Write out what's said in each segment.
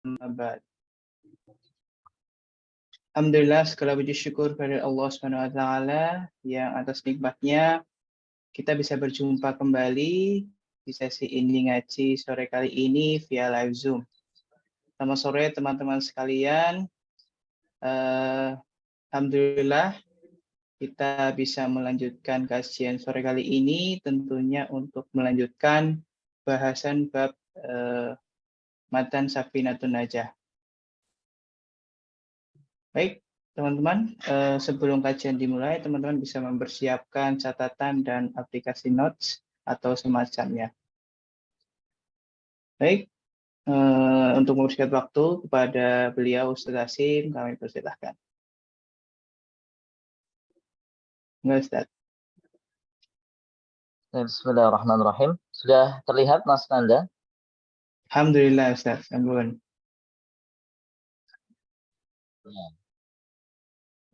Abad. Alhamdulillah, segala puji syukur kepada Allah Subhanahu wa taala yang atas nikmatnya kita bisa berjumpa kembali di sesi ini ngaji sore kali ini via live Zoom. Selamat sore teman-teman sekalian. Alhamdulillah kita bisa melanjutkan kajian sore kali ini tentunya untuk melanjutkan bahasan bab Matan Safinatun Najah. Baik, teman-teman, sebelum kajian dimulai, teman-teman bisa mempersiapkan catatan dan aplikasi notes atau semacamnya. Baik, untuk mempersingkat waktu kepada beliau Ustaz Hasim, kami persilahkan. Enggak, Ustaz. Bismillahirrahmanirrahim. Sudah terlihat Mas Nanda? Alhamdulillah, Ustaz. Ampun.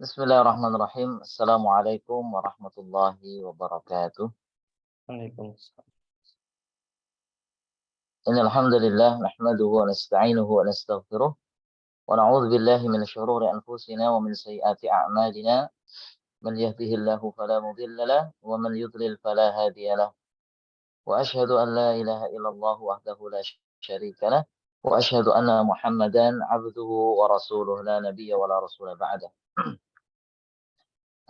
Bismillahirrahmanirrahim. Assalamualaikum warahmatullahi wabarakatuh. Waalaikumsalam. Innal hamdalillah nahmaduhu wa nasta'inuhu wa nastaghfiruh wa na'udzu billahi min syururi anfusina wa min sayyiati a'malina. Man yahdihillahu fala mudilla lahu wa man yudlil fala hadiya lahu. Wa asyhadu an la ilaha illallah wahdahu la syarika lahu wa asyhadu anna Muhammadan 'abduhu wa rasuluhu la nabiyya wa la rasula ba'da.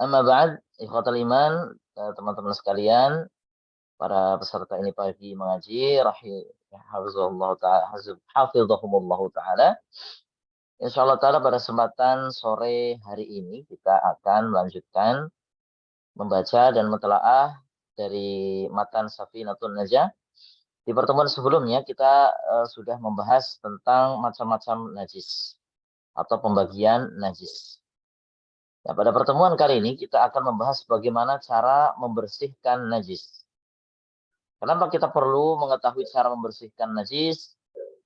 Amma ba'd, ikhwatal iman, teman-teman sekalian, para peserta ini pagi mengaji, hafizahumullah ta'ala. Insyaallah ta'ala pada kesempatan sore hari ini kita akan melanjutkan membaca dan mentelaah dari Matan Safinatun Najah. Di pertemuan sebelumnya kita sudah membahas tentang macam-macam najis atau pembagian najis. Nah, pada pertemuan kali ini kita akan membahas bagaimana cara membersihkan najis. Kenapa kita perlu mengetahui cara membersihkan najis?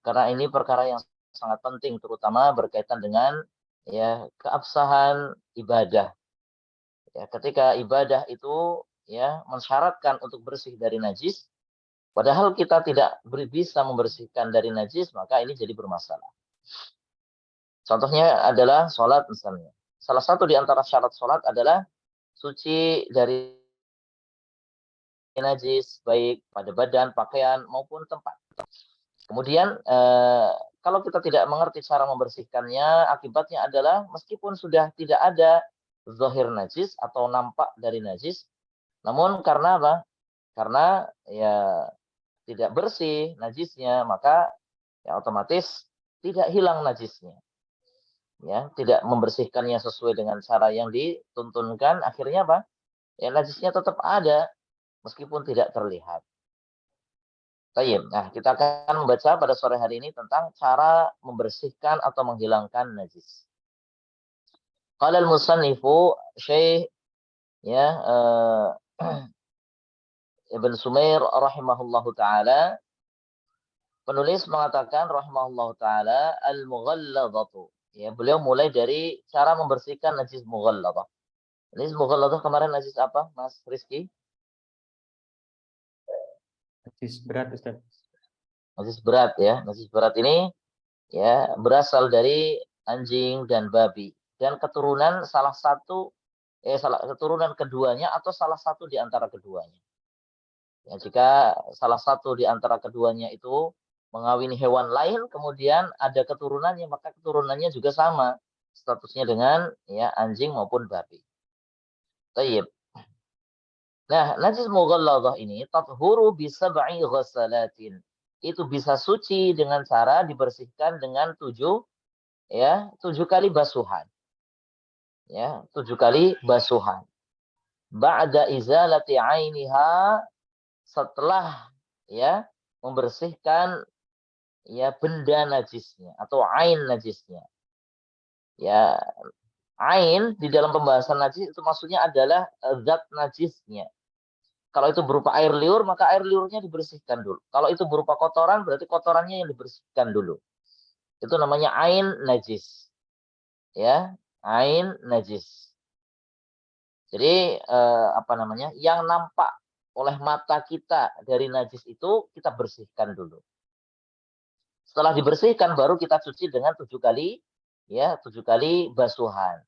Karena ini perkara yang sangat penting, terutama berkaitan dengan keabsahan ibadah. Ya, ketika ibadah itu mensyaratkan untuk bersih dari najis, padahal kita tidak bisa membersihkan dari najis, maka ini jadi bermasalah. Contohnya adalah sholat misalnya. Salah satu di antara syarat sholat adalah suci dari najis, baik pada badan, pakaian, maupun tempat. Kemudian, kalau kita tidak mengerti cara membersihkannya, akibatnya adalah meskipun sudah tidak ada zahir najis atau nampak dari najis, namun karena apa? Karena tidak bersih najisnya, maka otomatis tidak hilang najisnya. Ya, tidak membersihkannya sesuai dengan cara yang dituntunkan, akhirnya apa? Ya, najisnya tetap ada meskipun tidak terlihat. Baik, nah kita akan membaca pada sore hari ini tentang cara membersihkan atau menghilangkan najis. Qala al-musannifu Syekh Ibn Sumair rahimahullahu taala, penulis mengatakan rahimahullahu taala al-mughalladzatu. Ya, beliau mulai dari cara membersihkan najis mughalladzah. Najis mughalladzah kemarin najis apa, Mas Rizky? Najis berat, Ustaz. Najis berat ya. Najis berat ini berasal dari anjing dan babi dan keturunan keturunan keduanya atau salah satu di antara keduanya. Ya, jika salah satu di antara keduanya itu mengawini hewan lain, kemudian ada keturunannya, maka keturunannya juga sama statusnya dengan anjing maupun babi. Tayyib. Nah, najis mughalladzah ini tathuru bi sab'i ghasalatin. Itu bisa suci dengan cara dibersihkan dengan 7 kali basuhan. Ya, 7 kali basuhan. Ba'da izalati 'ainiha, setelah membersihkan benda najisnya atau ain najisnya. Ya, ain di dalam pembahasan najis itu maksudnya adalah zat najisnya. Kalau itu berupa air liur, maka air liurnya dibersihkan dulu. Kalau itu berupa kotoran, berarti kotorannya yang dibersihkan dulu. Itu namanya ain najis. Ya, ain najis. Jadi yang nampak oleh mata kita dari najis itu kita bersihkan dulu. Setelah dibersihkan baru kita cuci dengan 7 kali, ya 7 kali basuhan.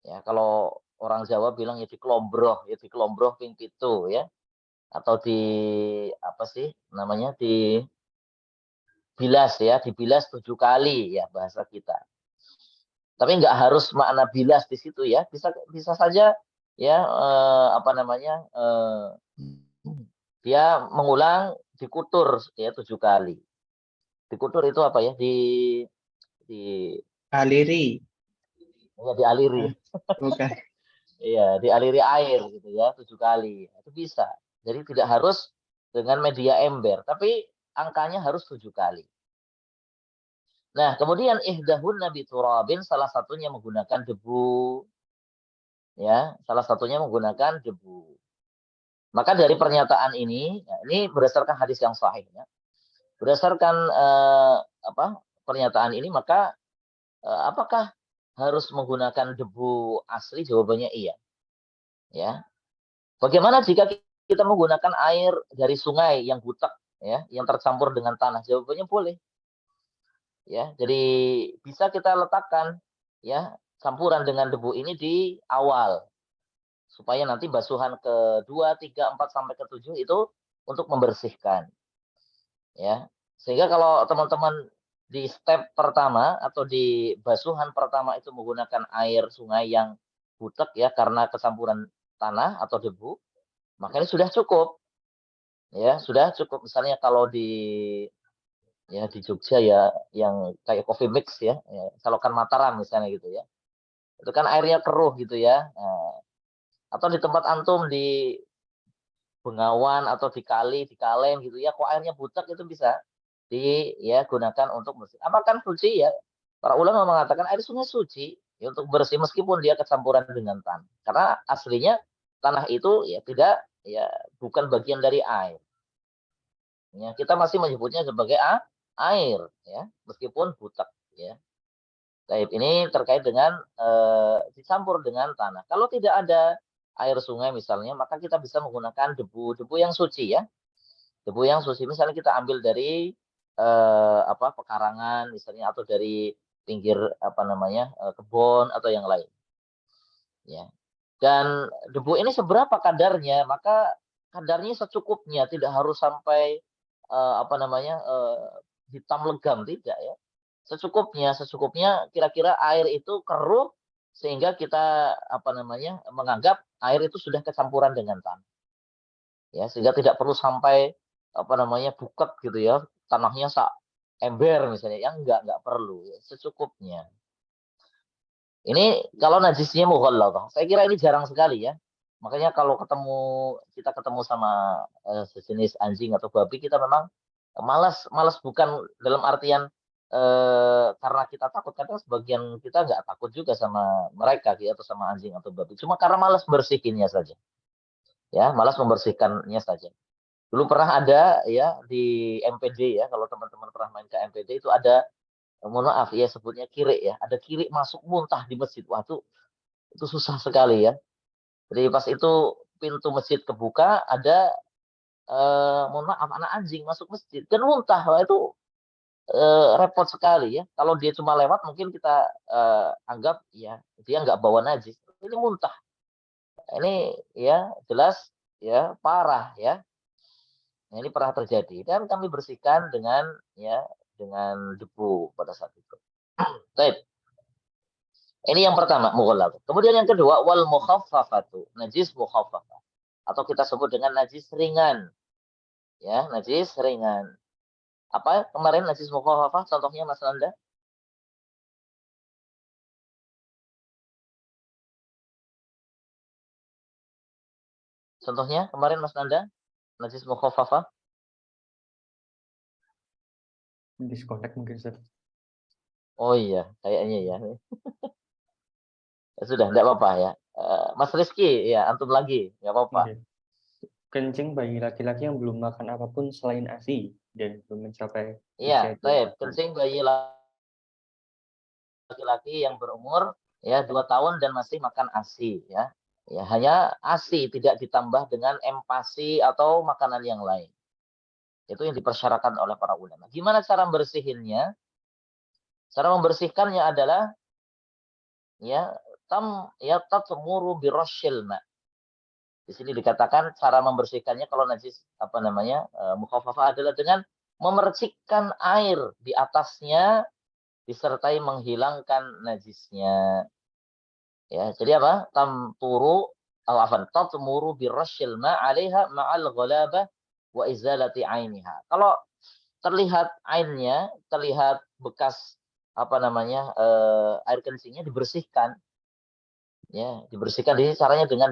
Ya, kalau orang Jawa bilang ya dikelombroh ping pitu ya, atau apa sih namanya, dibilas 7 kali ya bahasa kita. Tapi nggak harus makna bilas di situ ya, bisa bisa saja ya apa namanya, dia mengulang dikutur ya 7 kali. Dikutur itu apa ya? Di Aliri. ya dialiri. Bukan. Iya, dialiri air gitu ya 7 kali. Itu bisa. Jadi tidak harus dengan media ember, tapi angkanya harus 7 kali. Nah, kemudian ihdahunna biturabin, salah satunya menggunakan debu. Ya, salah satunya menggunakan debu. Maka dari pernyataan ini, ya, ini berdasarkan hadis yang sahih ya. Berdasarkan pernyataan ini, maka apakah harus menggunakan debu asli? Jawabannya iya. Ya. Bagaimana jika kita menggunakan air dari sungai yang butek ya, yang tercampur dengan tanah? Jawabannya boleh. Ya, jadi bisa kita letakkan ya campuran dengan debu ini di awal supaya nanti basuhan ke-2, 3, 4 sampai ke-7 itu untuk membersihkan. Ya. Sehingga kalau teman-teman di step pertama atau di basuhan pertama itu menggunakan air sungai yang butek ya karena kecampuran tanah atau debu, maka ini sudah cukup. Ya, sudah cukup. Misalnya kalau di Jogja ya yang kayak coffee mix ya, Selokan Mataram misalnya gitu ya. Itu kan airnya keruh gitu ya. Nah, atau di tempat antum di Bengawan atau di kali, di Kalen gitu ya, kok airnya butek itu bisa gunakan untuk bersih. Apa kan suci ya? Para ulama mengatakan air sungai suci ya, untuk bersih meskipun dia kecampuran dengan tanah. Karena aslinya tanah itu ya tidak ya bukan bagian dari air. Ya, kita masih menyebutnya sebagai air ya, meskipun butek ya. Baik, ini terkait dengan dicampur dengan tanah. Kalau tidak ada air sungai misalnya, maka kita bisa menggunakan debu yang suci ya. Debu yang suci misalnya kita ambil dari pekarangan misalnya atau dari pinggir apa namanya kebun atau yang lain. Ya. Dan debu ini seberapa kadarnya? Maka kadarnya secukupnya, tidak harus sampai hitam legam tidak ya. Secukupnya kira-kira air itu keruh sehingga kita menganggap air itu sudah kecampuran dengan tanah. Ya, sehingga tidak perlu sampai buket gitu ya, tanahnya ember misalnya. Ya enggak perlu, ya, secukupnya. Ini kalau najisnya mughalladhah. Saya kira ini jarang sekali ya. Makanya kalau kita ketemu sama sejenis anjing atau babi, kita memang malas bukan dalam artian karena kita takut, karena sebagian kita nggak takut juga sama mereka gitu, atau sama anjing atau babi. Cuma karena malas bersihinnya saja. Ya, malas membersihkannya saja. Dulu pernah ada ya di MPD ya, kalau teman-teman pernah main ke MPD itu ada, mohon maaf ya sebutnya kirik ya, ada kirik masuk muntah di masjid. Wah, itu susah sekali ya. Jadi pas itu pintu masjid kebuka, ada mohon maaf anak anjing masuk masjid dan muntah. Wah, itu repot sekali ya. Kalau dia cuma lewat mungkin kita anggap ya dia nggak bawa najis. Ini muntah. Ini ya jelas ya parah ya. Nah, ini pernah terjadi dan kami bersihkan dengan debu pada saat itu. Baik. Ini yang pertama, mughalladh. Kemudian yang kedua, wal mukhaffafatu, najis mukhaffafah. Atau kita sebut dengan najis ringan. Ya, najis ringan. Apa kemarin najis mukhaffafah contohnya Mas Nanda? Contohnya kemarin Mas Nanda, najis mukhaffafah? Disconnect mungkin, Ustaz. Oh iya, kayaknya ya. Ya sudah, enggak apa-apa ya. Mas Rizky, ya antum lagi, enggak apa-apa. Oke. Kencing bayi laki-laki yang belum makan apapun selain ASI dan belum mencapai Iya, usia 2 baik. tahun. Kencing bayi laki-laki yang berumur ya 2 tahun dan masih makan ASI ya. Ya, hanya ASI tidak ditambah dengan empasi atau makanan yang lain. Itu yang dipersyaratkan oleh para ulama. Gimana cara membersihinnya? Cara membersihkannya adalah ya tatmuru birasyil ma. Di sini dikatakan cara membersihkannya kalau najis mukhaffafah adalah dengan memercikkan air di atasnya disertai menghilangkan najisnya. Ya, jadi apa? Tatmuru birasyil ma 'alaiha ma'al ghalabah wa izalati 'ainiha. Kalau terlihat ainnya, terlihat bekas air kencingnya dibersihkan. Ya, dibersihkan di caranya dengan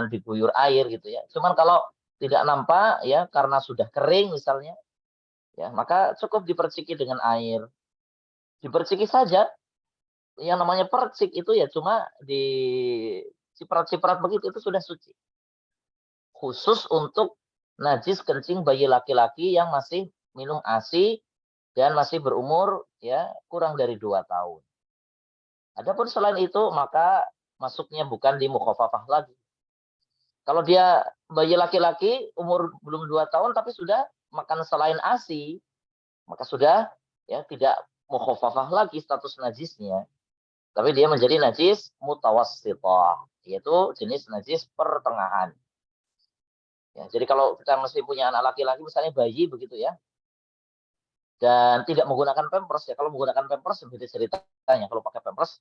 diguyur air gitu ya. Cuman kalau tidak nampak ya karena sudah kering misalnya, ya maka cukup diperciki dengan air. Diperciki saja. Yang namanya percik itu ya cuma di ciprat-ciprat begitu itu sudah suci. Khusus untuk najis kencing bayi laki-laki yang masih minum ASI dan masih berumur ya kurang dari 2 tahun. Adapun selain itu maka masuknya bukan di mukhaffafah lagi. Kalau dia bayi laki-laki umur belum 2 tahun tapi sudah makan selain ASI, maka sudah ya tidak mukhaffafah lagi status najisnya. Tapi dia menjadi najis mutawassithah, yaitu jenis najis pertengahan. Ya, jadi kalau kita masih punya anak laki-laki misalnya bayi begitu ya, dan tidak menggunakan pampers ya. Kalau menggunakan pampers beda ceritanya. Kalau pakai pampers,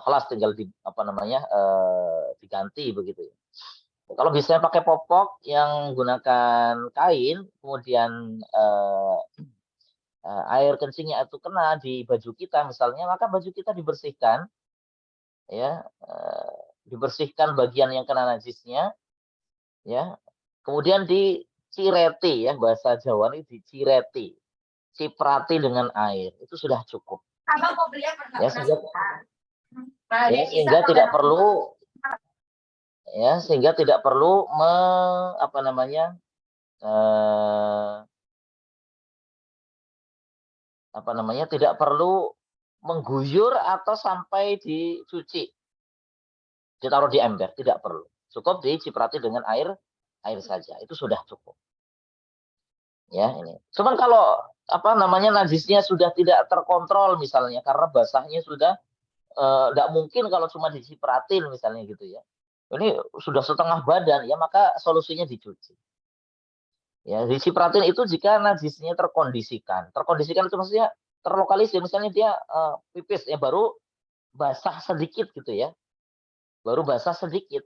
kelas tinggal diganti begitu ya. Kalau bisa pakai popok yang gunakan kain, kemudian air kencingnya itu kena di baju kita misalnya, maka baju kita dibersihkan, ya, dibersihkan bagian yang kena najisnya, ya. Kemudian dicireti ya bahasa Jawa ini dicireti. Ciprati dengan air itu sudah cukup. Ya, sehingga tidak perlu tidak perlu mengguyur atau sampai dicuci, ditaruh di ember, tidak perlu. Cukup diciprati dengan air saja, itu sudah cukup. Ya, ini. Cuman kalau najisnya sudah tidak terkontrol misalnya karena basahnya sudah tidak mungkin kalau cuma dicipratin misalnya gitu ya. Ini sudah setengah badan ya, maka solusinya dicuci. Ya, dicipratin itu jika najisnya terkondisikan. Terkondisikan itu maksudnya terlokalisir, misalnya dia pipis ya baru basah sedikit gitu ya. Baru basah sedikit.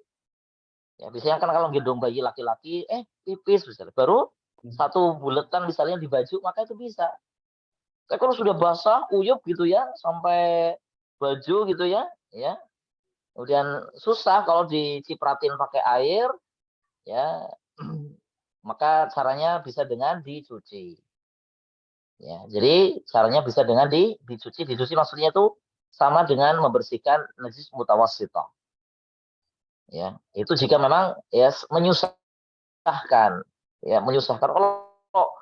Ya, biasanya kan kalau gendong bayi laki-laki pipis misalnya baru satu buletan misalnya di baju, maka itu bisa. Tapi kalau sudah basah, uyup gitu ya, sampai baju gitu ya, kemudian susah kalau dicipratin pakai air, ya, maka caranya bisa dengan dicuci. Ya, jadi caranya bisa dengan dicuci. Dicuci maksudnya itu sama dengan membersihkan najis mutawassithah. Ya, itu jika memang ya menyusahkan. Ya, menyusahkan. Kalau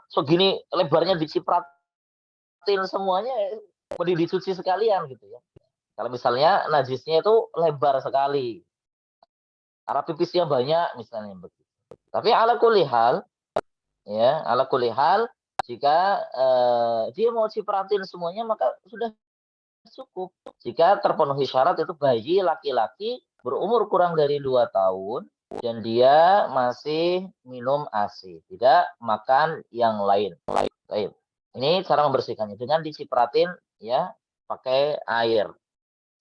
segini lebarnya dicipratin semuanya, mending dicuci sekalian gitu ya. Kalau misalnya najisnya itu lebar sekali, karena pipisnya banyak misalnya begitu. Tapi ala kulli hal, jika dia mau cipratin semuanya maka sudah cukup. Jika terpenuhi syarat itu bayi laki-laki berumur kurang dari 2 tahun dan dia masih minum ASI, tidak makan yang lain. Baik. Ini cara membersihkannya dengan dicipratin ya pakai air.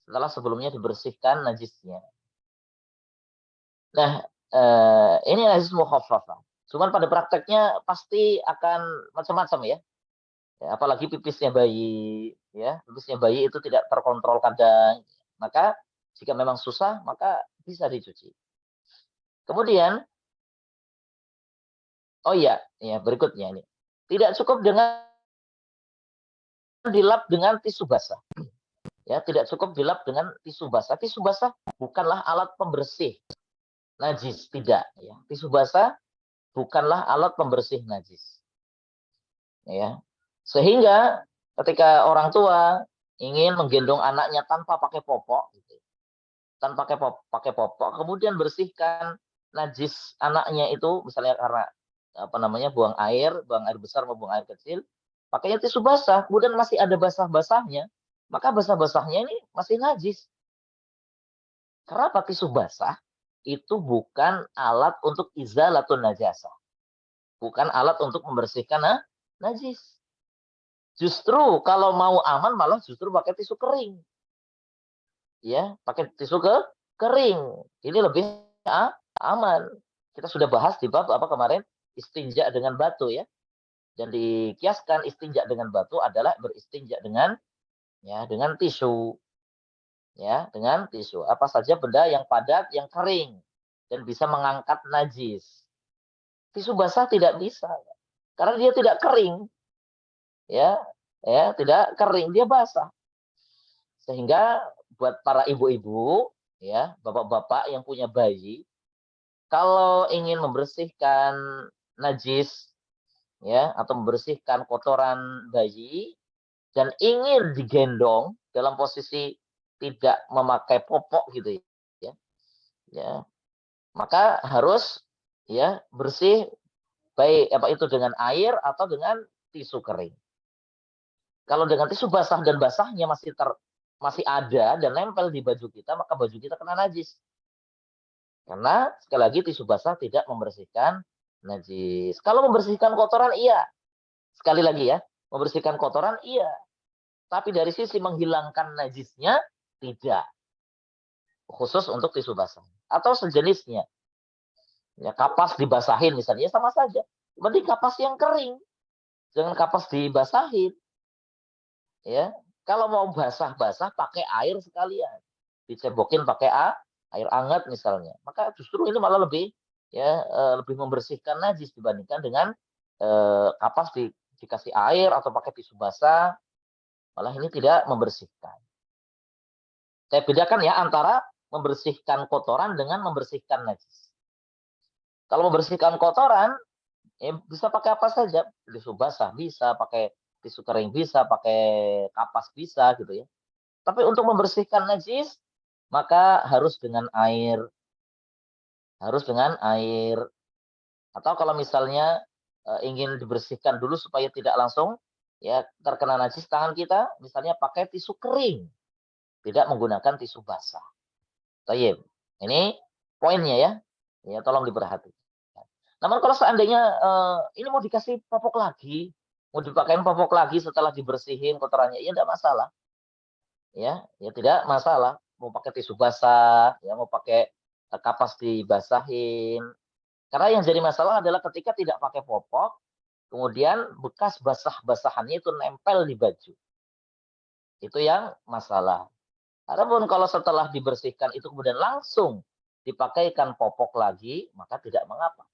Setelah sebelumnya dibersihkan najisnya. Nah, ini najis mukhaffafah. Cuman pada prakteknya pasti akan macam-macam ya. Ya, apalagi pipisnya bayi, ya, pipisnya bayi itu tidak terkontrol kadang. Maka jika memang susah, maka bisa dicuci. Kemudian, berikutnya ini. Tidak cukup dengan dilap dengan tisu basah. Ya, tidak cukup dilap dengan tisu basah. Tisu basah bukanlah alat pembersih najis, tidak. Ya. Tisu basah bukanlah alat pembersih najis. Ya. Sehingga ketika orang tua ingin menggendong anaknya tanpa pakai popok, gitu, tanpa pakai popok, kemudian bersihkan najis anaknya itu, misalnya karena buang air besar mau buang air kecil, pakainya tisu basah, kemudian masih ada basah-basahnya, maka basah-basahnya ini masih najis. Karena tisu basah itu bukan alat untuk izalatun najasah. Bukan alat untuk membersihkan najis. Justru kalau mau aman malah justru pakai tisu kering. Ya, pakai tisu kering. Ini lebih aman. Kita sudah bahas di bab apa kemarin? Istinja dengan batu ya. Dan dikiaskan istinja dengan batu adalah beristinja dengan tisu. Ya, dengan tisu. Apa saja benda yang padat, yang kering dan bisa mengangkat najis. Tisu basah tidak bisa karena dia tidak kering. Ya, tidak kering, dia basah. Sehingga buat para ibu-ibu, ya, bapak-bapak yang punya bayi, kalau ingin membersihkan najis, ya, atau membersihkan kotoran bayi dan ingin digendong dalam posisi tidak memakai popok gitu ya, maka harus ya bersih baik apa itu dengan air atau dengan tisu kering. Kalau dengan tisu basah dan basahnya masih ada dan nempel di baju kita, maka baju kita kena najis. Karena sekali lagi tisu basah tidak membersihkan najis. Kalau membersihkan kotoran iya. Sekali lagi ya, membersihkan kotoran iya. Tapi dari sisi menghilangkan najisnya tidak. Khusus untuk tisu basah atau sejenisnya. Ya, kapas dibasahin misalnya ya sama saja. Berarti kapas yang kering. Jangan kapas dibasahin. Ya, kalau mau basah-basah pakai air sekalian, dicebokin pakai air hangat misalnya, maka justru ini malah lebih lebih membersihkan najis dibandingkan dengan kapas dikasih air atau pakai tisu basah, malah ini tidak membersihkan. Saya bedakan ya antara membersihkan kotoran dengan membersihkan najis. Kalau membersihkan kotoran, ya bisa pakai apa saja, tisu basah bisa, pakai tisu kering bisa, pakai kapas bisa gitu ya. Tapi untuk membersihkan najis maka harus dengan air. Harus dengan air. Atau kalau misalnya ingin dibersihkan dulu supaya tidak langsung ya terkena najis tangan kita, misalnya pakai tisu kering. Tidak menggunakan tisu basah. Tayyib. Ini poinnya ya. Ya tolong diperhatikan. Namun kalau seandainya ini mau dikasih popok lagi, mau dipakai popok lagi setelah dibersihin kotorannya, ya tidak masalah. Ya tidak masalah. Mau pakai tisu basah, ya mau pakai kapas dibasahin. Karena yang jadi masalah adalah ketika tidak pakai popok, kemudian bekas basah-basahannya itu nempel di baju. Itu yang masalah. Adapun kalau setelah dibersihkan itu kemudian langsung dipakaikan popok lagi, maka tidak mengapa.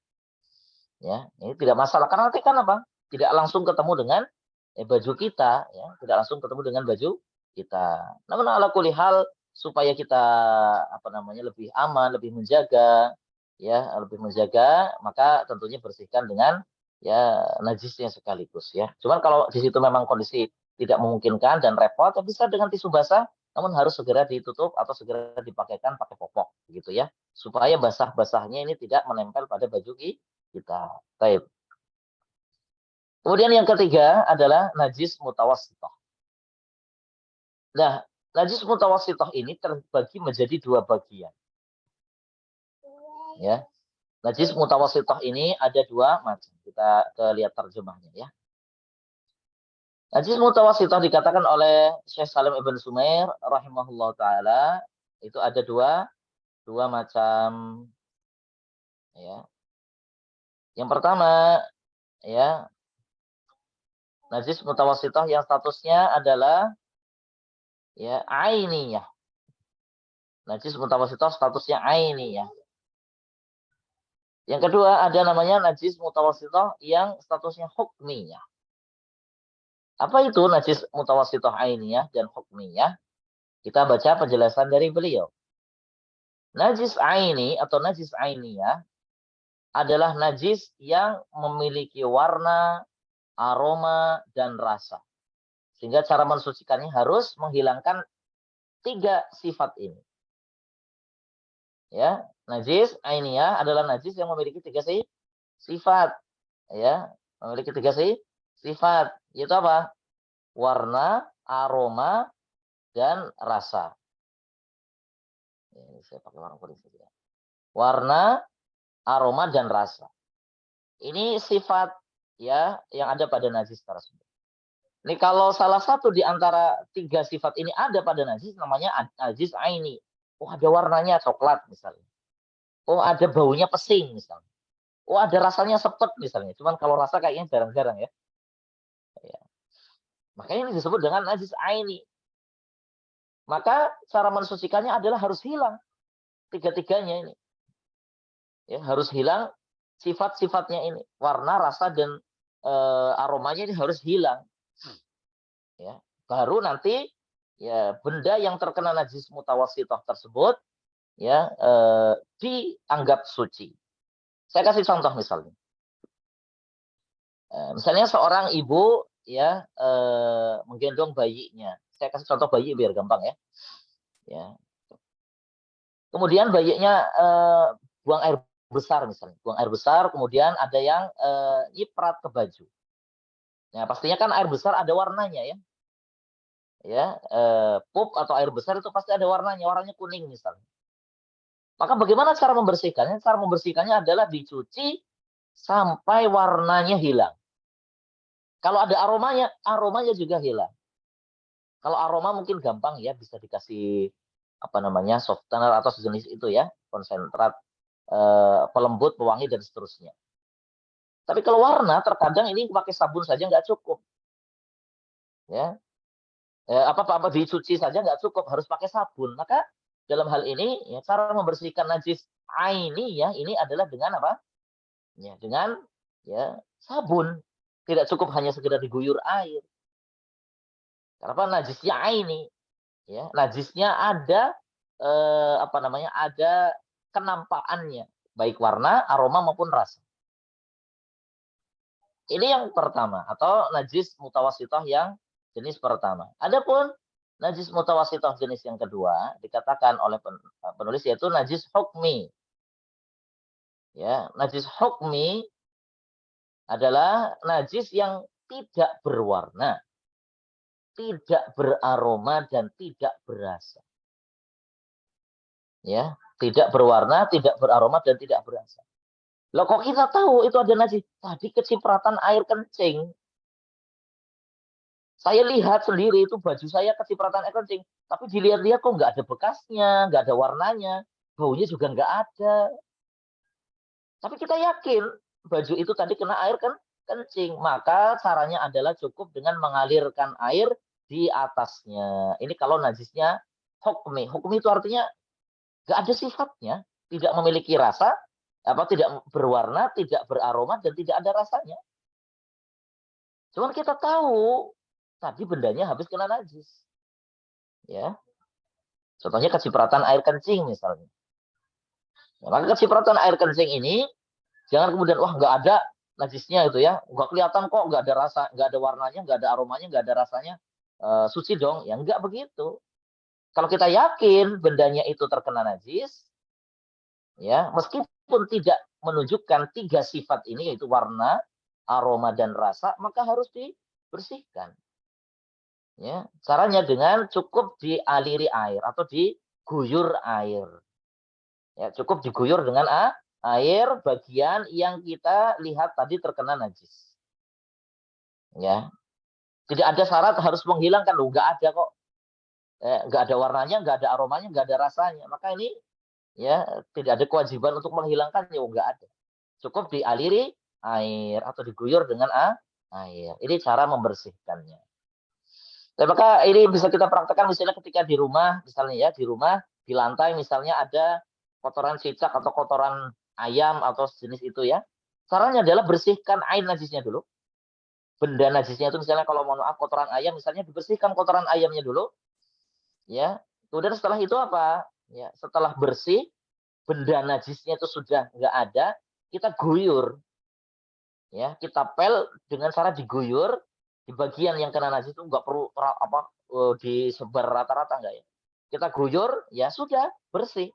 Ya, ini tidak masalah karena nanti kan apa? Tidak langsung ketemu dengan baju kita, ya, tidak langsung ketemu dengan baju kita. Namun ala kulli hal supaya kita lebih aman, lebih menjaga, lebih menjaga, maka tentunya bersihkan dengan najisnya sekaligus ya. Cuman kalau di situ memang kondisi tidak memungkinkan dan repot, bisa dengan tisu basah, namun harus segera ditutup atau segera dipakaikan pakai popok gitu ya, supaya basah-basahnya ini tidak menempel pada baju kita. Baik. Kemudian yang ketiga adalah najis mutawassithah. Nah, najis mutawassithah ini terbagi menjadi dua bagian. Ya. Najis mutawassithah ini ada dua macam. Kita lihat terjemahnya ya. Najis mutawassithah dikatakan oleh Syekh Salim Ibn Sumair rahimahullah taala itu ada dua macam ya. Yang pertama ya, najis mutawassithah yang statusnya adalah ya ainiyah. Najis mutawassithah statusnya ainiyah. Yang kedua ada namanya najis mutawassithah yang statusnya hukmiyah. Apa itu najis mutawassithah ainiyah dan hukmiyah? Kita baca penjelasan dari beliau. Najis aini atau najis ainiyah adalah najis yang memiliki warna, aroma, dan rasa. Sehingga cara mensucikannya harus menghilangkan tiga sifat ini. Ya, najis ainiyah adalah najis yang memiliki tiga sifat. ya, memiliki 3 sifat, yaitu apa? Warna, aroma, dan rasa. Ini saya pakai warna kuning saja. Warna, aroma, dan rasa. Ini sifat ya yang ada pada najis tersebut. Ini kalau salah satu di antara 3 sifat ini ada pada najis, namanya najis aini. Oh, ada warnanya coklat misalnya. Oh, ada baunya pesing misalnya. Oh, ada rasanya sepet misalnya. Cuman kalau rasa kayaknya jarang-jarang ya. Ya. Makanya ini disebut dengan najis aini. Maka cara mensucikannya adalah harus hilang 3-tiganya ini. Ya, harus hilang sifat-sifatnya ini. Warna, rasa, dan aromanya ini harus hilang. Ya, baru nanti ya benda yang terkena najis mutawassithah tersebut ya dianggap suci. Saya kasih contoh misalnya. Misalnya seorang ibu ya menggendong bayinya. Saya kasih contoh bayi biar gampang ya. Ya. Kemudian bayinya buang air besar misalnya, buang air besar, kemudian ada yang nyiprat ke baju. Nah, pastinya kan air besar ada warnanya ya. Ya, pup atau air besar itu pasti ada warnanya kuning misalnya. Maka bagaimana cara membersihkannya? Cara membersihkannya adalah dicuci sampai warnanya hilang. Kalau ada aromanya juga hilang. Kalau aroma mungkin gampang ya, bisa dikasih apa namanya softener atau sejenis itu ya, konsentrat pelembut, pewangi dan seterusnya. Tapi kalau warna terkadang ini pakai sabun saja nggak cukup. Ya, apa-apa dicuci saja nggak cukup, harus pakai sabun. Maka dalam hal ini ya cara membersihkan najis aini ya ini adalah dengan apa? Ya, dengan ya sabun. Tidak cukup hanya sekedar diguyur air. Karena najisnya aini ya, najisnya ada apa namanya? Ada kenampakannya, baik warna, aroma maupun rasa. Ini yang pertama atau najis mutawassithah yang jenis pertama. Adapun najis mutawassithah jenis yang kedua dikatakan oleh penulis yaitu najis hukmi. Ya, najis hukmi adalah najis yang tidak berwarna, tidak beraroma dan tidak berasa. Ya, tidak berwarna, tidak beraroma dan tidak berasa. Loh kok kita tahu itu ada najis? Tadi kecipratan air kencing. Saya lihat sendiri itu baju saya kecipratan air kencing, tapi dilihat-lihat kok nggak ada bekasnya, nggak ada warnanya, baunya juga nggak ada. Tapi kita yakin baju itu tadi kena air kan kencing, maka caranya adalah cukup dengan mengalirkan air di atasnya. Ini kalau najisnya hukmi. Hukmi itu artinya nggak ada sifatnya, tidak memiliki rasa, tidak berwarna, tidak beraroma dan tidak ada rasanya. Cuman kita tahu tadi bendanya habis kena najis. Ya. Contohnya kecipratan air kencing misalnya. Nah, maka kecipratan air kencing ini jangan kemudian wah nggak ada najisnya itu ya, nggak kelihatan kok, nggak ada rasa, nggak ada warnanya, nggak ada aromanya, nggak ada rasanya, suci dong. Ya nggak begitu. Kalau kita yakin bendanya itu terkena najis, ya meskipun tidak menunjukkan 3 sifat ini yaitu warna, aroma dan rasa, maka harus dibersihkan. Ya, caranya dengan cukup dialiri air atau diguyur air. Ya, cukup diguyur dengan air bagian yang kita lihat tadi terkena najis. Ya. Tidak ada syarat harus menghilangkan, loh, nggak ada kok. Nggak ada warnanya, nggak ada aromanya, nggak ada rasanya. Maka ini ya tidak ada kewajiban untuk menghilangkannya, nggak ada. Cukup dialiri air atau diguyur dengan air. Ini cara membersihkannya. Nah, maka ini bisa kita praktekkan misalnya ketika di rumah, misalnya ya di rumah di lantai misalnya ada kotoran cicak atau kotoran ayam atau jenis itu ya. Caranya adalah bersihkan air najisnya dulu. Benda najisnya itu misalnya kalau mohon maaf kotoran ayam misalnya dibersihkan kotoran ayamnya dulu. Ya. Kemudian setelah itu apa? Ya, setelah bersih benda najisnya itu sudah nggak ada, kita guyur. Ya, kita pel dengan cara diguyur di bagian yang kena najis itu nggak perlu disebar rata-rata enggak ya. Kita guyur ya sudah bersih.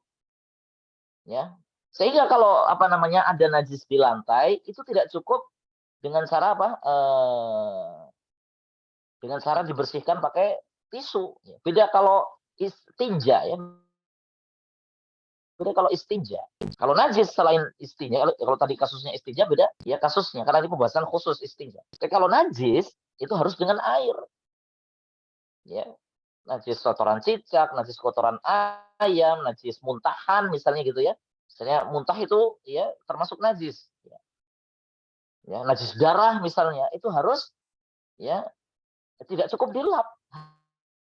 Ya. Sehingga kalau ada najis di lantai itu tidak cukup dengan cara apa? Dengan cara dibersihkan pakai tisu. Beda kalau istinja ya. Beda kalau istinja. Kalau najis selain istinja, kalau tadi kasusnya istinja beda ya kasusnya karena ini pembahasan khusus istinja. Tapi kalau najis itu harus dengan air. Ya. Najis kotoran cicak, najis kotoran ayam, najis muntahan misalnya gitu ya. Misalnya muntah itu ya termasuk najis. Ya, najis darah misalnya itu harus ya tidak cukup dilap,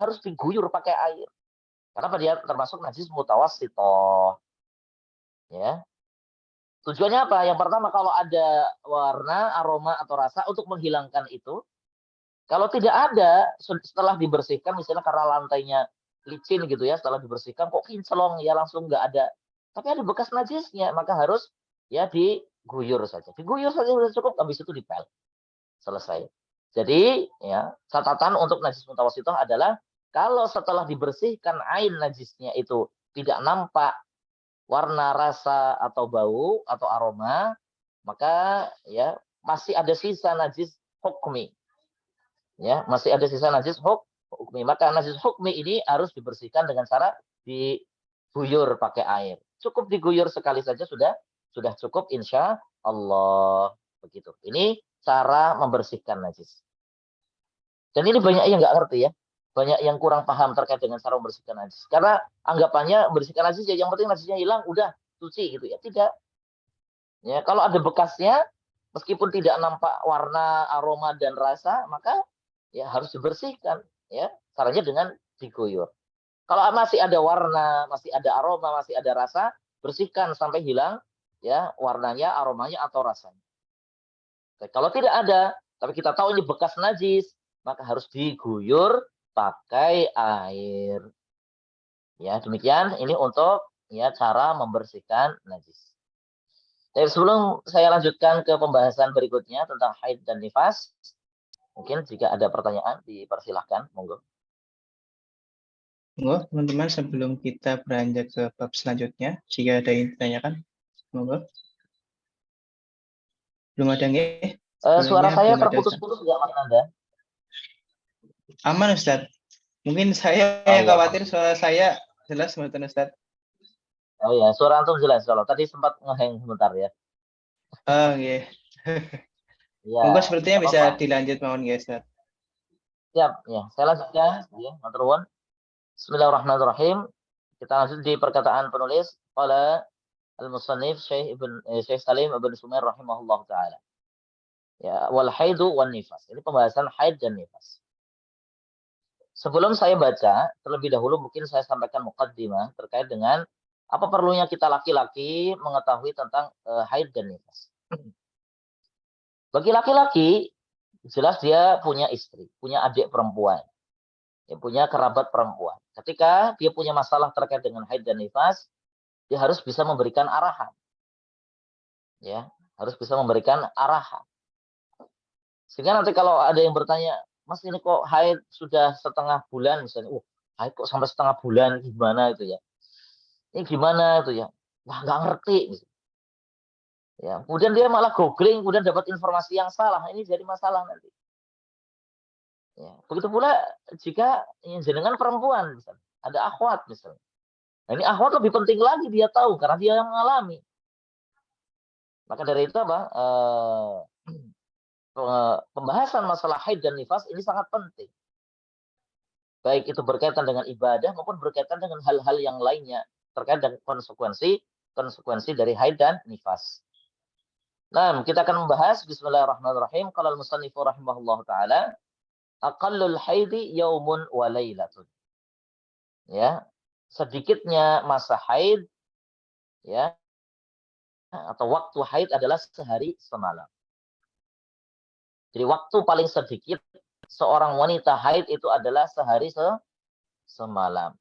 harus diguyur pakai air. Karena dia termasuk najis mutawassithah. Ya. Tujuannya apa? Yang pertama kalau ada warna, aroma atau rasa untuk menghilangkan itu. Kalau tidak ada setelah dibersihkan misalnya karena lantainya licin gitu ya, setelah dibersihkan kok kinclong ya langsung nggak ada. Tapi ada bekas najisnya, maka harus ya diguyur saja. Diguyur saja sudah cukup, habis itu dipel. Selesai. Jadi ya catatan untuk najis mutawassithah adalah kalau setelah dibersihkan air najisnya itu tidak nampak warna, rasa atau bau atau aroma, maka ya masih ada sisa najis hukmi. Ya, masih ada sisa najis hukmi. Maka najis hukmi ini harus dibersihkan dengan cara diguyur pakai air. Cukup diguyur sekali saja sudah cukup insya Allah begitu. Ini cara membersihkan najis. Dan ini banyak yang nggak ngerti ya. Banyak yang kurang paham terkait dengan cara membersihkan najis. Karena anggapannya membersihkan najis ya yang penting najisnya hilang, udah cuci gitu ya. Tidak. Ya, kalau ada bekasnya, meskipun tidak nampak warna, aroma dan rasa, maka ya harus dibersihkan. Ya, caranya dengan diguyur. Kalau masih ada warna, masih ada aroma, masih ada rasa, bersihkan sampai hilang ya warnanya, aromanya atau rasanya. Kalau tidak ada, tapi kita tahu ini bekas najis, maka harus diguyur pakai air. Ya, demikian ini untuk ya cara membersihkan najis. Jadi sebelum saya lanjutkan ke pembahasan berikutnya tentang haid dan nifas, mungkin jika ada pertanyaan dipersilahkan, monggo. Monggo, teman-teman, sebelum kita beranjak ke bab selanjutnya, jika ada yang ditanyakan, monggo. Belum ada nggih? Suara Sebenarnya saya belum ada, Ustaz. terputus-putus nggak, Mas Nanda? Aman, Ustaz. Mungkin saya Oh, yang iya. khawatir suara saya jelas, mboten, Ustaz. Oh ya, suara antum jelas kalau tadi sempat ngeheng sebentar ya. Oh, nggih. Iya. Monggo sepertinya nggak bisa apa-apa. dilanjut mawon, nggih, Ustaz. Siap, ya. Saya lanjutkan, ya, matur nuwun. Bismillahirrahmanirrahim. Kita lanjut di perkataan penulis qala al-musannif Syekh Salim Ibn Sumair rahimahullah taala. Ya, wal haidu wan nifas. Ini pembahasan haid dan nifas. Sebelum saya baca, terlebih dahulu mungkin saya sampaikan muqaddimah terkait dengan apa perlunya kita laki-laki mengetahui tentang haid dan nifas. Bagi laki-laki, jelas dia punya istri, punya adik perempuan, ya, punya kerabat perempuan. Ketika dia punya masalah terkait dengan haid dan nifas, dia harus bisa memberikan arahan. Ya, harus bisa memberikan arahan. Sehingga nanti kalau ada yang bertanya, Mas ini kok haid sudah setengah bulan misalnya, haid kok sampai setengah bulan gimana itu ya? Ini gimana itu ya? Wah, nggak ngerti. Gitu. Ya, kemudian dia malah googling, kemudian dapat informasi yang salah. Ini jadi masalah nanti. Ya, begitu pula jika jenengan perempuan, misalnya, ada akhwat misalnya. Nah, ini akhwat lebih penting lagi dia tahu karena dia yang mengalami. Maka dari itu apa? Pembahasan masalah haid dan nifas ini sangat penting. Baik itu berkaitan dengan ibadah maupun berkaitan dengan hal-hal yang lainnya terkait dengan konsekuensi dari haid dan nifas. Nah, kita akan membahas bismillahirrahmanirrahim. Qala al-musannifu rahimahullah taala, aqallul haidi yaumun wa lailatun. Ya, sedikitnya masa haid ya atau waktu haid adalah sehari semalam. Jadi waktu paling sedikit seorang wanita haid itu adalah sehari semalam.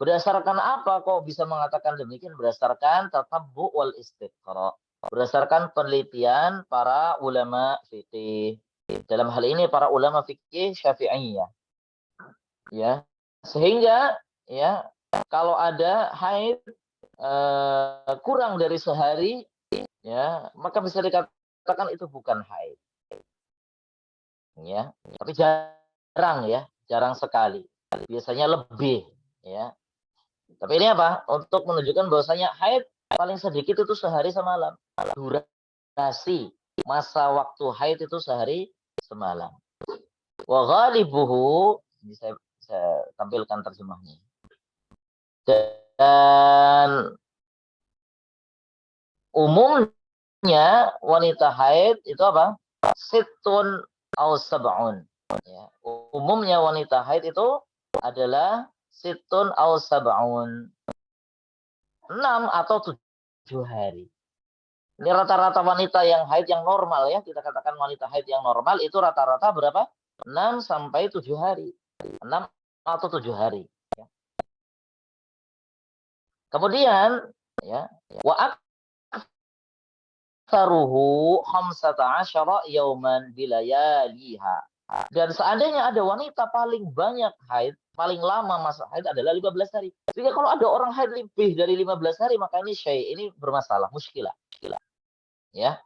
Berdasarkan apa kok bisa mengatakan demikian? Berdasarkan tatabbu wal istiqra. Berdasarkan penelitian para ulama fikih. Dalam hal ini para ulama fikih Syafi'iyah. Ya. Sehingga ya kalau ada haid kurang dari sehari ya, maka bisa dikatakan mengatakan itu bukan haid. Ya, tapi jarang ya, jarang sekali. Biasanya lebih ya. Tapi ini apa? Untuk menunjukkan bahwasanya haid paling sedikit itu sehari semalam. Durasi masa waktu haid itu sehari semalam. Wa ghalibuhu, ini saya tampilkan terjemahnya. Dan umumnya wanita haid itu apa? Sittun au sab'un. Ya. Umumnya wanita haid itu adalah sittun au sab'un. 6 atau 7 hari. Ini rata-rata wanita yang haid yang normal ya, kita katakan wanita haid yang normal itu rata-rata berapa? 6 sampai 7 hari. 6 atau 7 hari. Ya. Kemudian ya, wa aktsaruhu 15 yauman bilayaliha. Dan seandainya ada wanita paling banyak haid, paling lama masa haid adalah 15 hari. Jika kalau ada orang haid lebih dari 15 hari, maka ini ini bermasalah, muskilah. Ya.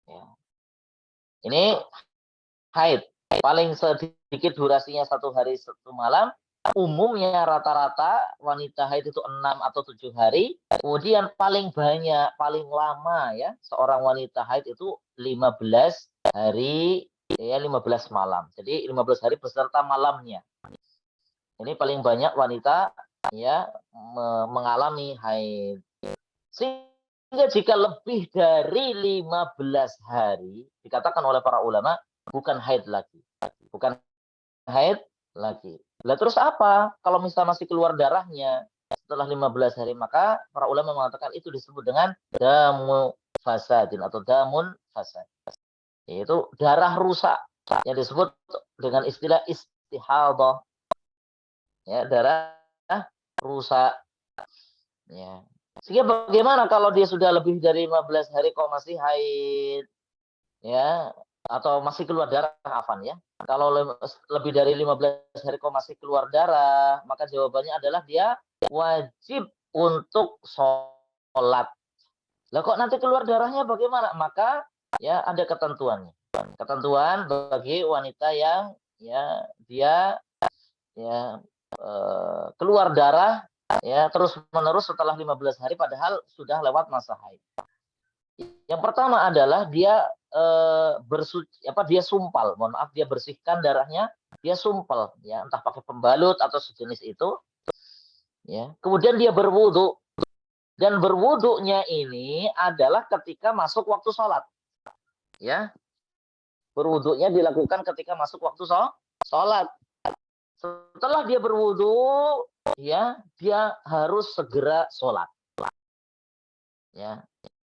Ya. Ini haid. Paling sedikit durasinya 1 hari 1 malam. Umumnya rata-rata wanita haid itu 6 atau 7 hari. Kemudian paling banyak, paling lama ya, seorang wanita haid itu 15 hari, ya 15 malam. Jadi 15 hari beserta malamnya. Ini paling banyak wanita ya mengalami haid. Sehingga jika lebih dari 15 hari, dikatakan oleh para ulama, bukan haid lagi. Bukan haid lagi. Lah terus apa? Kalau misalnya masih keluar darahnya setelah 15 hari, maka para ulama mengatakan itu disebut dengan damu fasadin atau damun fasad. Yaitu darah rusak yang disebut dengan istilah istihadah. Ya, darah rusak. Ya. Sehingga bagaimana kalau dia sudah lebih dari 15 hari kok masih haid? Ya, atau masih keluar darah, afan ya. Kalau lebih dari 15 hari kok masih keluar darah, maka jawabannya adalah dia wajib untuk sholat. Lah kok nanti keluar darahnya bagaimana? Maka ya ada ketentuannya. Ketentuan bagi wanita yang ya dia ya keluar darah ya terus menerus setelah 15 hari padahal sudah lewat masa haid. Yang pertama adalah dia bersuci dia sumpal, mohon maaf, dia bersihkan darahnya, dia sumpal ya, entah pakai pembalut atau sejenis itu. Ya. Kemudian dia berwudu. Dan berwudunya ini adalah ketika masuk waktu sholat. Ya. Berwudunya dilakukan ketika masuk waktu sholat. Setelah dia berwudu, ya, dia harus segera sholat. Ya.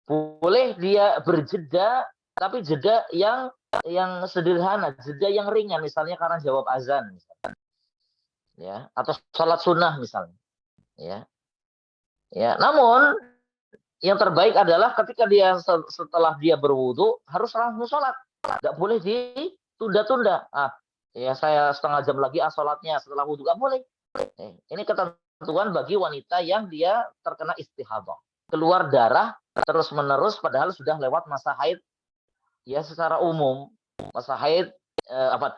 Boleh dia berjeda, tapi jeda yang sederhana, jeda yang ringan, misalnya karena jawab azan, misalnya. Ya, atau sholat sunnah misalnya. Ya, ya. Namun yang terbaik adalah ketika dia setelah dia berwudu harus langsung sholat, nggak boleh ditunda-tunda. Ya saya setengah jam lagi sholatnya setelah wudu, nggak boleh. Ini ketentuan bagi wanita yang dia terkena istihadah, keluar darah terus menerus padahal sudah lewat masa haid ya secara umum. Masa haid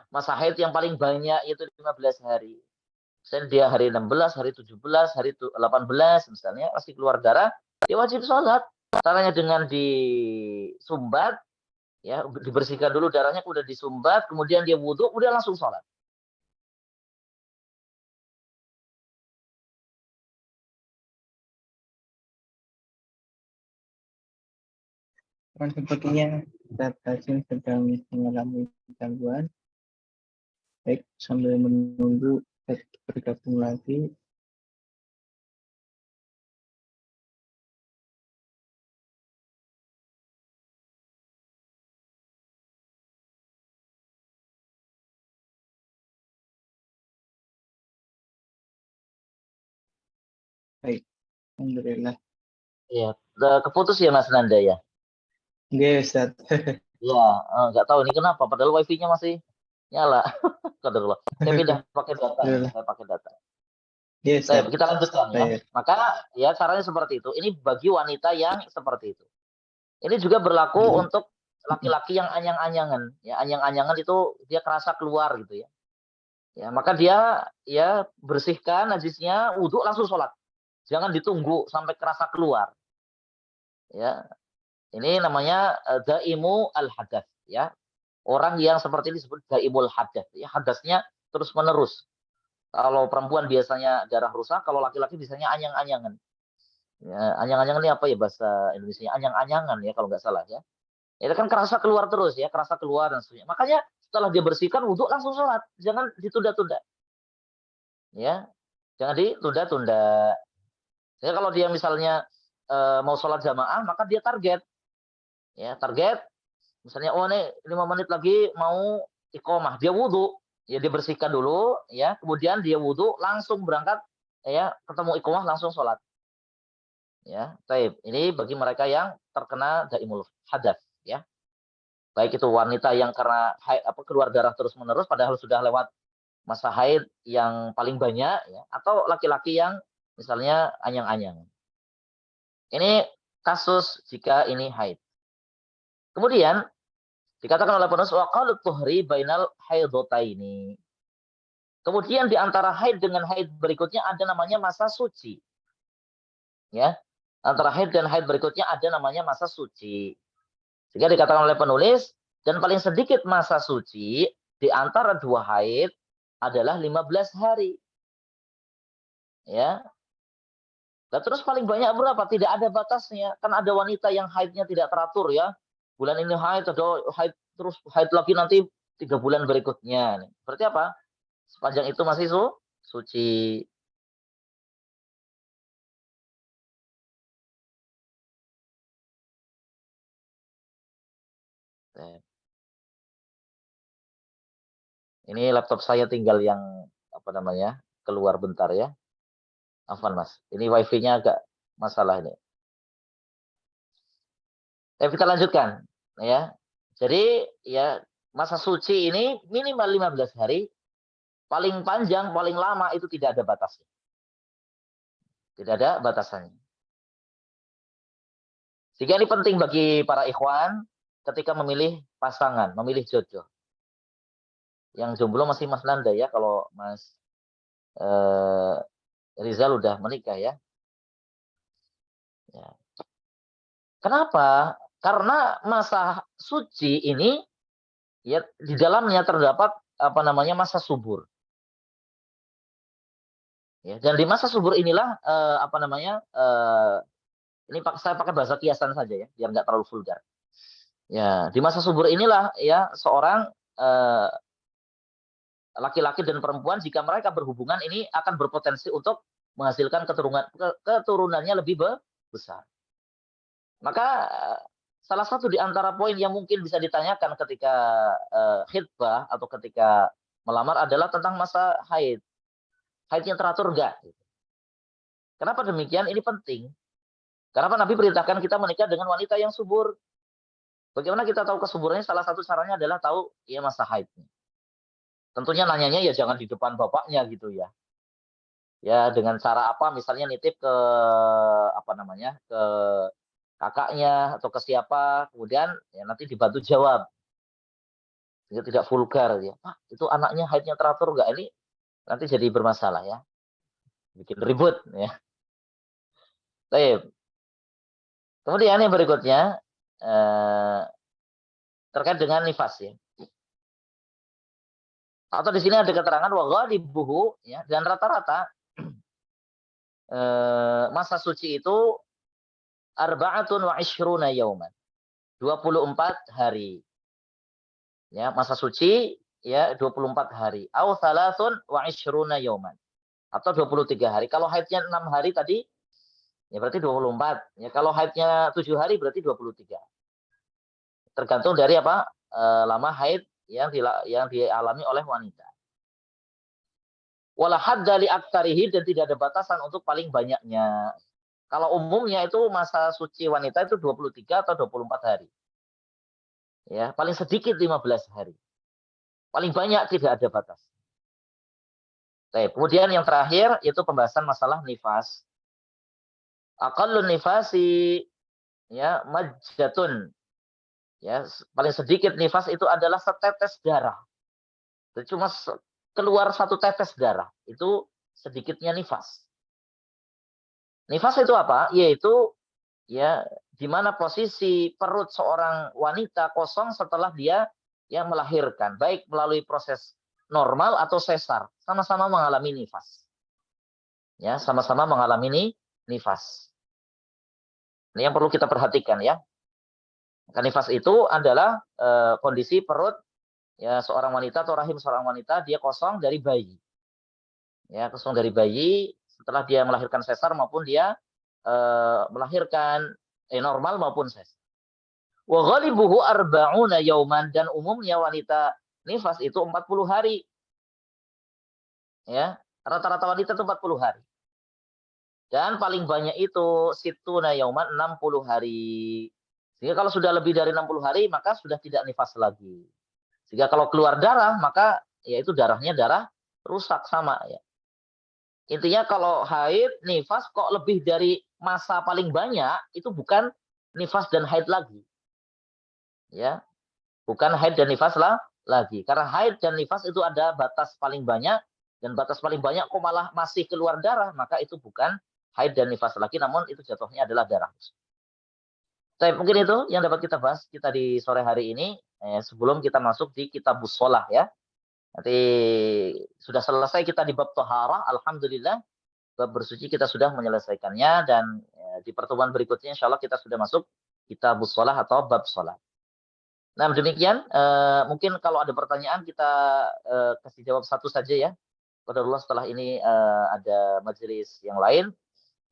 masa haid yang paling banyak itu 15 hari. Misalnya dia hari 16, hari 17, hari 18 misalnya masih keluar darah, dia wajib sholat. Caranya dengan disumbat ya, dibersihkan dulu darahnya, udah disumbat, kemudian dia wudhu, udah langsung sholat. Sepertinya Ustaz Hasim sedang mengalami gangguan. Baik, sambil menunggu bergabung lagi. Baik, alhamdulillah. Ya, keputus ya Mas Nanda ya. Oke, Ustaz. Ya, nggak tahu ini kenapa, padahal wifi-nya masih nyala. Qadarullah. Saya pindah pakai data, saya pakai data. Yes, Kita lanjutkan ya. Maka ya caranya seperti itu. Ini bagi wanita yang seperti itu. Ini juga berlaku untuk laki-laki yang anyang-anyangan, ya anyang-anyangan itu dia kerasa keluar gitu ya. Ya, maka dia ya bersihkan najisnya, wudhu langsung sholat. Jangan ditunggu sampai kerasa keluar. Ya, ini namanya daimu al-hadas ya. Orang yang seperti ini disebut daimul hadas. Ya, hadasnya terus menerus. Kalau perempuan biasanya darah rusak, kalau laki-laki biasanya anyang-anyangan. Ya, anyang-anyangan ini apa ya bahasa Indonesia? Anyang-anyangan ya kalau nggak salah ya. Itu kan kerasa keluar terus ya, kerasa keluar dan sebagainya. Makanya setelah dia bersihkan wudhu langsung sholat, jangan ditunda-tunda. Ya, jangan ditunda-tunda. Ya, kalau dia misalnya mau sholat jamaah, maka dia target. Ya, target. Misalnya, oh ini 5 menit lagi mau iqomah, dia wudhu. Ya, dia bersihkan dulu, ya. Kemudian dia wudhu, langsung berangkat, ya, ketemu iqomah langsung sholat. Ya, baik. Ini bagi mereka yang terkena daimul hadas, ya. Baik itu wanita yang karena keluar darah terus menerus, padahal sudah lewat masa haid yang paling banyak, ya, atau laki-laki yang misalnya anyang-anyang. Ini kasus jika ini haid. Kemudian dikatakan oleh penulis waqalut tuhri bainal haidotaini. Kemudian di antara haid dengan haid berikutnya ada namanya masa suci. Ya. Antara haid dan haid berikutnya ada namanya masa suci. Sehingga dikatakan oleh penulis dan paling sedikit masa suci di antara dua haid adalah 15 hari. Ya. Nah, terus paling banyak berapa? Tidak ada batasnya. Kan ada wanita yang haidnya tidak teratur ya. Bulan ini haid, atau haid terus haid lagi nanti 3 bulan berikutnya. Berarti apa? Sepanjang itu masih suci. Ini laptop saya tinggal yang apa namanya keluar bentar ya. Afwan mas, ini wifi-nya agak masalah ini. Kita lanjutkan ya. Jadi ya masa suci ini minimal 15 hari, paling panjang, paling lama itu tidak ada batasnya. Tidak ada batasannya. Sehingga ini penting bagi para ikhwan ketika memilih pasangan, memilih jodoh. Yang jomblo masih Mas Nanda ya, kalau Mas Rizal udah menikah ya. Ya. Kenapa? Karena masa suci ini ya di dalamnya terdapat apa namanya masa subur. Ya, dan di masa subur inilah apa namanya ini saya pakai bahasa kiasan saja ya, biar nggak terlalu vulgar. Ya, di masa subur inilah ya seorang laki-laki dan perempuan jika mereka berhubungan ini akan berpotensi untuk menghasilkan keturunannya lebih besar. Maka salah satu di antara poin yang mungkin bisa ditanyakan ketika khitbah atau ketika melamar adalah tentang masa haid. Haidnya teratur enggak? Kenapa demikian? Ini penting. Kenapa Nabi perintahkan kita menikah dengan wanita yang subur? Bagaimana kita tahu kesuburannya? Salah satu caranya adalah tahu ya masa haidnya. Tentunya nanyanya ya jangan di depan bapaknya gitu ya. Ya dengan cara apa? Misalnya nitip ke apa namanya? Ke kakaknya atau ke siapa, kemudian ya nanti dibantu jawab. Sehingga tidak vulgar ya. Pak, itu anaknya haidnya teratur enggak? Ini nanti jadi bermasalah ya. Bikin ribut ya. Baik. Kemudian yang berikutnya terkait dengan nifas ya. Atau di sini ada keterangan wa ghalibuhu ya, dan rata-rata masa suci itu arba'atun wa ishruna yauman. 24 hari. Ya, masa suci ya 24 hari. Au thalathun wa ishruna yauman. Atau 23 hari. Kalau haidnya 6 hari tadi ya berarti 24. Ya kalau haidnya 7 hari berarti 23. Tergantung dari apa? Lama haid yang dialami oleh wanita. Wala hadda li aktsarihi, dan tidak ada batasan untuk paling banyaknya. Kalau umumnya itu masa suci wanita itu 23 atau 24 hari. Ya, paling sedikit 15 hari. Paling banyak tidak ada batas. Baik, kemudian yang terakhir itu pembahasan masalah nifas. Aqallun nifasi ya majjatun Ya, paling sedikit nifas itu adalah setetes darah. Jadi cuma keluar satu tetes darah. Itu sedikitnya nifas. Nifas itu apa? Yaitu ya di mana posisi perut seorang wanita kosong setelah dia yang melahirkan, baik melalui proses normal atau sesar, sama-sama mengalami nifas. Ya, sama-sama mengalami nifas. Ini yang perlu kita perhatikan ya. Nifas itu adalah kondisi perut ya seorang wanita atau rahim seorang wanita dia kosong dari bayi. Ya, kosong dari bayi setelah dia melahirkan sesar maupun dia melahirkan normal maupun sesar. Wa ghalibuhu arba'una yauman, dan umumnya wanita nifas itu 40 hari. Ya, rata-rata wanita itu 40 hari. Dan paling banyak itu situna yauman 60 hari. Sehingga kalau sudah lebih dari 60 hari maka sudah tidak nifas lagi. Sehingga kalau keluar darah maka yaitu darahnya darah rusak sama ya. Intinya kalau haid, nifas kok lebih dari masa paling banyak itu bukan nifas dan haid lagi. Ya, bukan haid dan nifas lagi. Karena haid dan nifas itu ada batas paling banyak, dan batas paling banyak kok malah masih keluar darah, maka itu bukan haid dan nifas lagi, namun itu jatuhnya adalah darah. Baik, mungkin itu yang dapat kita bahas kita di sore hari ini sebelum kita masuk di kitabus shalah ya. Nanti sudah selesai kita di bab thaharah, alhamdulillah. Bab bersuci kita sudah menyelesaikannya, dan di pertemuan berikutnya insya Allah kita sudah masuk kitabus shalah atau bab shalah. Nah, demikian mungkin kalau ada pertanyaan kita kasih jawab satu saja ya. Qadarullah setelah ini ada majelis yang lain.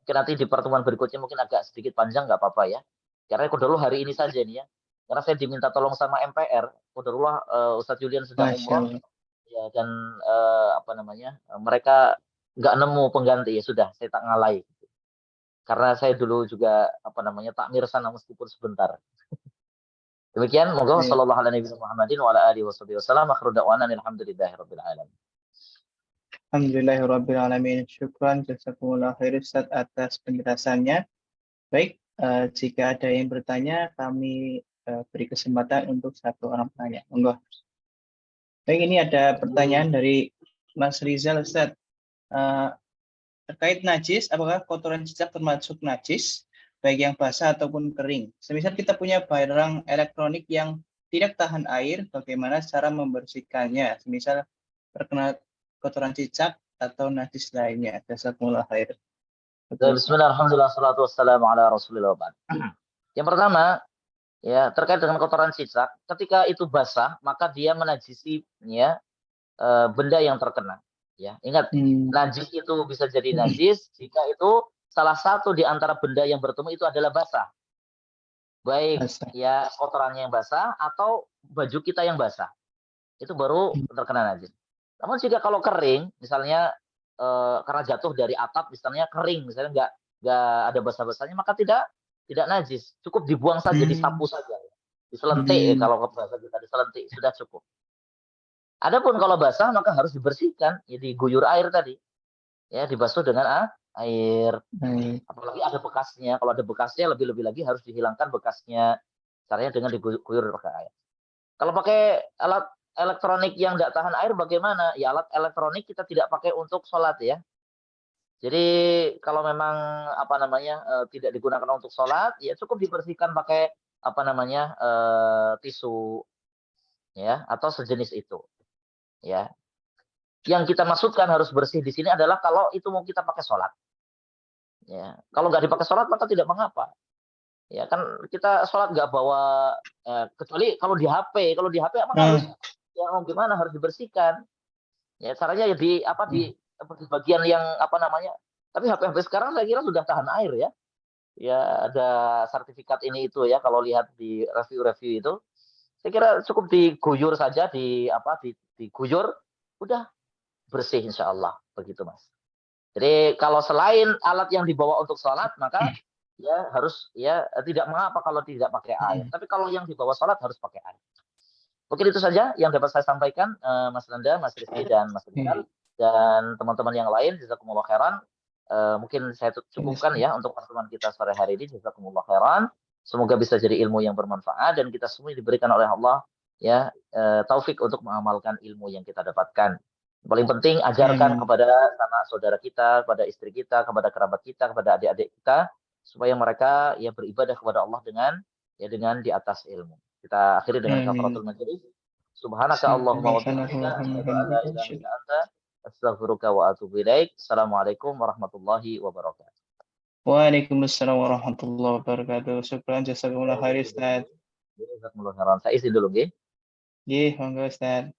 Mungkin nanti di pertemuan berikutnya mungkin agak sedikit panjang, nggak apa-apa ya. Karena qadarullah hari ini saja nih ya. Karena saya diminta tolong sama MPR. Qadarullah Ustadz Julian sedang Masya umroh Allah. ya, dan apa namanya mereka nggak nemu pengganti, ya sudah saya tak ngalai. Karena saya dulu juga apa namanya takmir sana meskipun sebentar. Demikian, monggo Baik. sallallahu alaihi Muhammadin wa ala alihi wasallam. Akhiru da'wana alhamdulillahirabbil alamin. Alhamdulillahirrabbilalamin. Syukran jazakumullah khair Ustaz atas penjelasannya. Baik, jika ada yang bertanya, kami beri kesempatan untuk satu orang tanya. Monggo. Baik, ini ada pertanyaan dari Mas Rizal Ustaz. Terkait najis, apakah kotoran cicak termasuk najis, baik yang basah ataupun kering? Semisal kita punya barang elektronik yang tidak tahan air, bagaimana cara membersihkannya? Semisal terkena kotoran cicak atau najis lainnya. Jazakumullah khair. Bismillah, alhamdulillah, salatu wassalamu ala rasulillah. Yang pertama, ya terkait dengan kotoran cicak, ketika itu basah, maka dia menajisi ya benda yang terkena. Ya, ingat, najis itu bisa jadi najis jika itu salah satu di antara benda yang bertemu itu adalah basah. Baik Basah. ya kotorannya yang basah atau baju kita yang basah. Itu baru terkena najis. Namun jika kalau kering, misalnya karena jatuh dari atap, misalnya kering, misalnya nggak ada basah-basahnya, maka tidak najis. Cukup dibuang saja, disapu saja, diselentik kalau bahasa kita diselentik sudah cukup. Adapun kalau basah maka harus dibersihkan, ya diguyur air tadi, ya dibasuh dengan air. Apalagi ada bekasnya, kalau ada bekasnya lebih-lebih lagi harus dihilangkan bekasnya. Caranya dengan diguyur pakai air. Kalau pakai alat elektronik yang tidak tahan air bagaimana? Ya alat elektronik kita tidak pakai untuk sholat ya. Jadi kalau memang apa namanya tidak digunakan untuk sholat, ya cukup dibersihkan pakai apa namanya tisu ya atau sejenis itu ya. Yang kita maksudkan harus bersih di sini adalah kalau itu mau kita pakai sholat. Ya, kalau nggak dipakai sholat maka tidak mengapa. Ya kan kita sholat nggak bawa kecuali kalau di HP emang harus ya mau gimana harus dibersihkan. Ya caranya ya di bagian yang apa namanya. Tapi HP sekarang saya kira sudah tahan air ya. Ya ada sertifikat ini itu ya kalau lihat di review-review itu. Saya kira cukup diguyur saja diguyur udah bersih insya Allah begitu Mas. Jadi kalau selain alat yang dibawa untuk sholat maka ya harus ya tidak mengapa kalau tidak pakai air. Tapi kalau yang dibawa sholat harus pakai air. Mungkin itu saja yang dapat saya sampaikan Mas Nanda, Mas Rizky dan Mas Rizal dan teman-teman yang lain. Jazakumullah khairan. Mungkin saya cukupkan ya untuk pertemuan kita sore hari ini. Jazakumullah khairan. Semoga bisa jadi ilmu yang bermanfaat dan kita semua diberikan oleh Allah ya taufik untuk mengamalkan ilmu yang kita dapatkan. Paling penting ajarkan Amin. kepada anak saudara kita, kepada istri kita, kepada kerabat kita, kepada adik-adik kita supaya mereka ya beribadah kepada Allah dengan di atas ilmu. Kita akhiri dengan Amin. kafaratul majelis. Subhanaka Allahumma wa bihamdika Subhanallahumma asyhadu an la ilaha bihamdihi. illa anta astaghfiruka wa atubu ilaik. Assalamualaikum warahmatullahi wabarakatuh. Waalaikumsalam warahmatullahi wabarakatuh. Syukran jazakumullah khair Ustaz. Jazakumullah khairan. Saya izin dulu nggih. Nggih, monggo Ustaz.